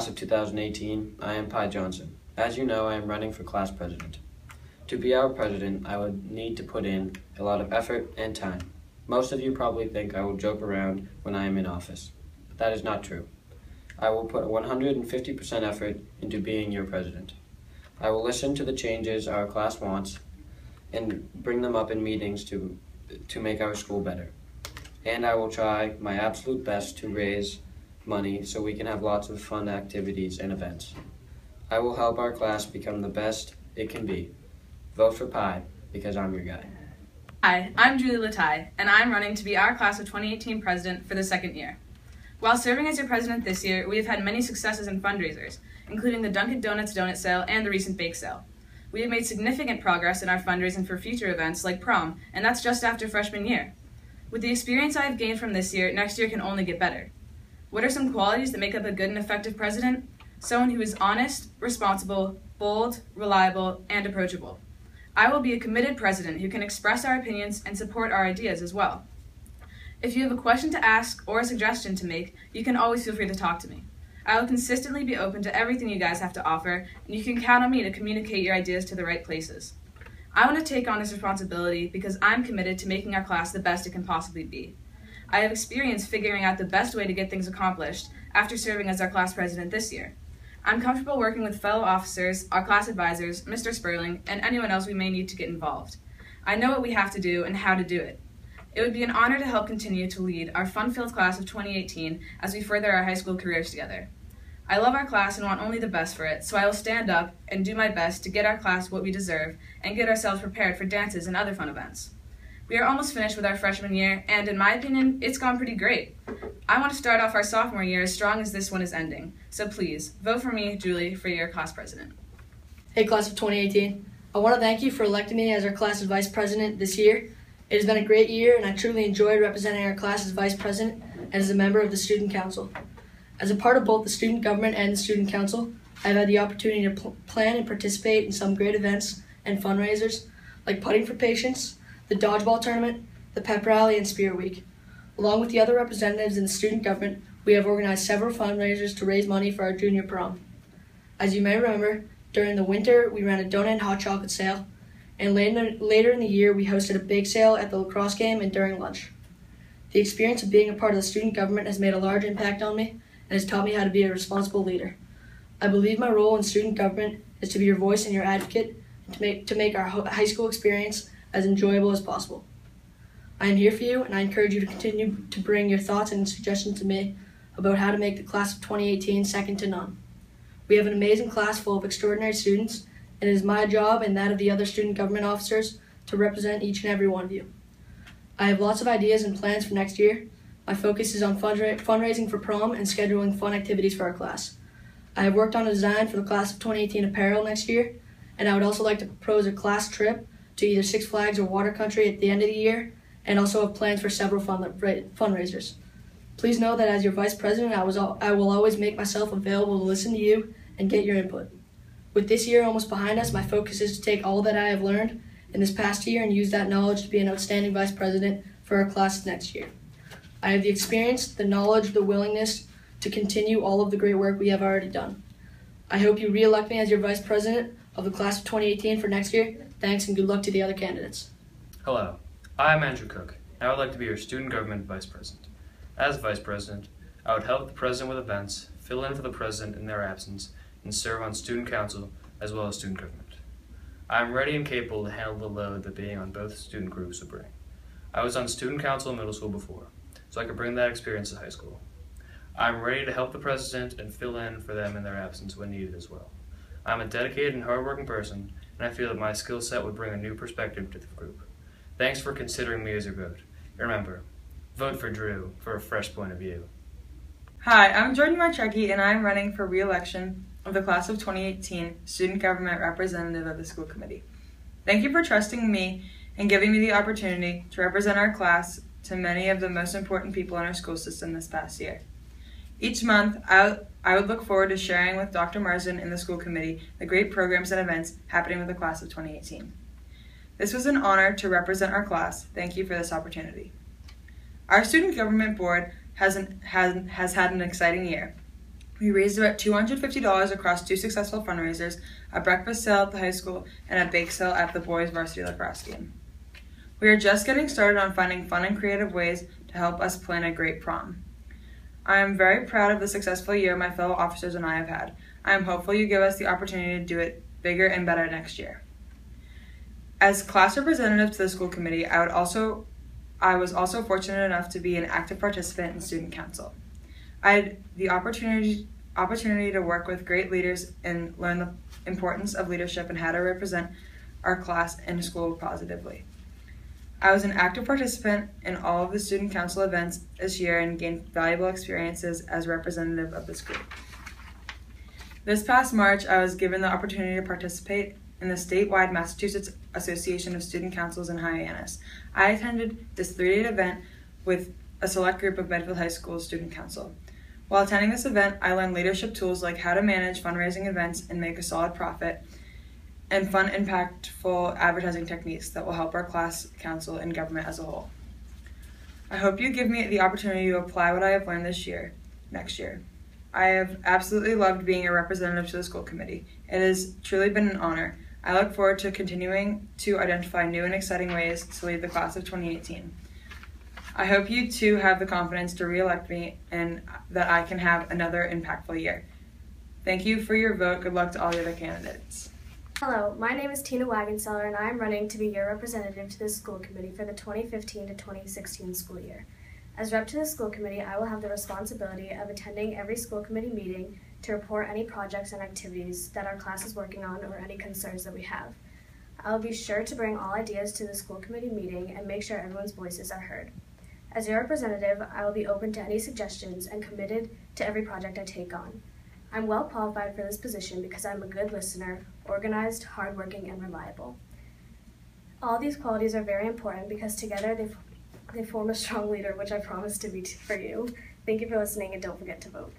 class of 2018, I am Pi Johnson. As you know, I am running for class president. To be our president, I would need to put in a lot of effort and time. Most of you probably think I will joke around when I am in office, but that is not true. I will put 150% effort into being your president. I will listen to the changes our class wants and bring them up in meetings to make our school better. And I will try my absolute best to raise money so we can have lots of fun activities and events. I will help our class become the best it can be. Vote for Pi, because I'm your guy. Hi, I'm Julie Letai, and I'm running to be our class of 2018 president for the second year. While serving as your president this year, we have had many successes in fundraisers, including the Dunkin' Donuts donut sale and the recent bake sale. We have made significant progress in our fundraising for future events like prom, and that's just after freshman year. With the experience I have gained from this year, next year can only get better. What are some qualities that make up a good and effective president? Someone who is honest, responsible, bold, reliable, and approachable. I will be a committed president who can express our opinions and support our ideas as well. If you have a question to ask or a suggestion to make, you can always feel free to talk to me. I will consistently be open to everything you guys have to offer, and you can count on me to communicate your ideas to the right places. I want to take on this responsibility because I'm committed to making our class the best it can possibly be. I have experience figuring out the best way to get things accomplished after serving as our class president this year. I'm comfortable working with fellow officers, our class advisors, Mr. Sperling, and anyone else we may need to get involved. I know what we have to do and how to do it. It would be an honor to help continue to lead our fun-filled class of 2018 as we further our high school careers together. I love our class and want only the best for it, so I will stand up and do my best to get our class what we deserve and get ourselves prepared for dances and other fun events. We are almost finished with our freshman year, and in my opinion, it's gone pretty great. I want to start off our sophomore year as strong as this one is ending, so please, vote for me, Julie, for your class president. Hey, class of 2018. I want to thank you for electing me as our class's vice president this year. It has been a great year, and I truly enjoyed representing our class as vice president and as a member of the student council. As a part of both the student government and the student council, I've had the opportunity to plan and participate in some great events and fundraisers, like Putting for Patients, the dodgeball tournament, the pep rally, and Spirit Week. Along with the other representatives in the student government, we have organized several fundraisers to raise money for our junior prom. As you may remember, during the winter, we ran a donut and hot chocolate sale, and later in the year, we hosted a bake sale at the lacrosse game and during lunch. The experience of being a part of the student government has made a large impact on me and has taught me how to be a responsible leader. I believe my role in student government is to be your voice and your advocate and to make our high school experience as enjoyable as possible. I am here for you, and I encourage you to continue to bring your thoughts and suggestions to me about how to make the class of 2018 second to none. We have an amazing class full of extraordinary students, and it is my job and that of the other student government officers to represent each and every one of you. I have lots of ideas and plans for next year. My focus is on fundraising for prom and scheduling fun activities for our class. I have worked on a design for the class of 2018 apparel next year, and I would also like to propose a class trip to either Six Flags or Water Country at the end of the year, and also have plans for several fundraisers. Please know that as your vice president, I will always make myself available to listen to you and get your input. With this year almost behind us, my focus is to take all that I have learned in this past year and use that knowledge to be an outstanding vice president for our class next year. I have the experience, the knowledge, the willingness to continue all of the great work we have already done. I hope you re-elect me as your vice president of the class of 2018 for next year. Thanks, and good luck to the other candidates. Hello, I'm Andrew Cook, and I would like to be your student government vice president. As vice president, I would help the president with events, fill in for the president in their absence, and serve on student council as well as student government. I am ready and capable to handle the load that being on both student groups would bring. I was on student council in middle school before, so I could bring that experience to high school. I am ready to help the president and fill in for them in their absence when needed as well. I am a dedicated and hardworking person, and I feel that my skill set would bring a new perspective to the group. Thanks for considering me as your vote. Remember, vote for Drew for a fresh point of view. Hi, I'm Jordan Wietrecki, and I'm running for re-election of the class of 2018 student government representative of the school committee. Thank you for trusting me and giving me the opportunity to represent our class to many of the most important people in our school system this past year. Each month, I would look forward to sharing with Dr. Marsden and the school committee the great programs and events happening with the class of 2018. This was an honor to represent our class. Thank you for this opportunity. Our student government board has had an exciting year. We raised about $250 across 2 successful fundraisers, a breakfast sale at the high school, and a bake sale at the boys' varsity lacrosse game. We are just getting started on finding fun and creative ways to help us plan a great prom. I am very proud of the successful year my fellow officers and I have had. I am hopeful you give us the opportunity to do it bigger and better next year. As class representative to the school committee, I was also fortunate enough to be an active participant in student council. I had the opportunity to work with great leaders and learn the importance of leadership and how to represent our class and school positively. I was an active participant in all of the student council events this year and gained valuable experiences as representative of this group. This past March, I was given the opportunity to participate in the statewide Massachusetts Association of Student Councils in Hyannis. I attended this 3-day event with a select group of Medfield High School Student Council. While attending this event, I learned leadership tools like how to manage fundraising events and make a solid profit, and fun, impactful advertising techniques that will help our class, council, and government as a whole. I hope you give me the opportunity to apply what I have learned next year. I have absolutely loved being a representative to the school committee. It has truly been an honor. I look forward to continuing to identify new and exciting ways to lead the class of 2018. I hope you too have the confidence to re-elect me and that I can have another impactful year. Thank you for your vote. Good luck to all the other candidates. Hello, my name is Tina Wagenseller and I am running to be your representative to the school committee for the 2015 to 2016 school year. As rep to the school committee, I will have the responsibility of attending every school committee meeting to report any projects and activities that our class is working on or any concerns that we have. I will be sure to bring all ideas to the school committee meeting and make sure everyone's voices are heard. As your representative, I will be open to any suggestions and committed to every project I take on. I'm well qualified for this position because I'm a good listener, organized, hardworking, and reliable. All these qualities are very important because together they form a strong leader, which I promise to be for you. Thank you for listening and don't forget to vote.